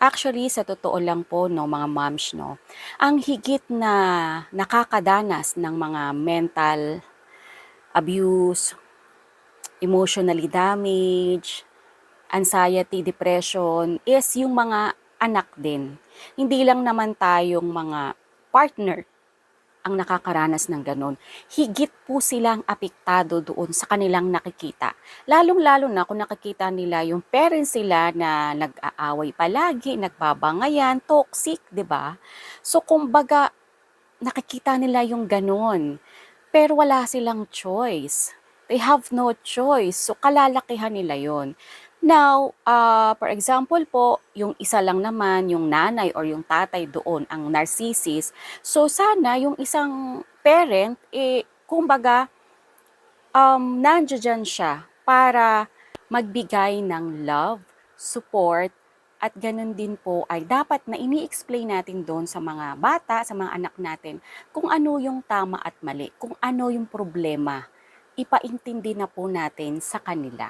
Actually, sa totoo lang po 'no, mga moms 'no, ang higit na nakakadanas ng mga mental abuse, emotionally damaged, anxiety, depression is yung mga anak din. Hindi lang naman tayong mga partner ang nakakaranas ng gano'n. Higit po silang apektado doon sa kanilang nakikita. Lalong-lalo na kung nakikita nila yung parents sila na nag-aaway palagi, nagbabangayan, toxic, 'di ba? So kumbaga nakikita nila yung gano'n, pero wala silang choice. They have no choice. So kalalakihan nila 'yon. Now, for example po, yung isa lang naman, yung nanay or yung tatay doon ang narcissist. So sana yung isang parent, kumbaga, nandiyan siya para magbigay ng love, support, at ganun din po ay dapat na ini-explain natin doon sa mga bata, sa mga anak natin, kung ano yung tama at mali, kung ano yung problema. Ipaintindi na po natin sa kanila.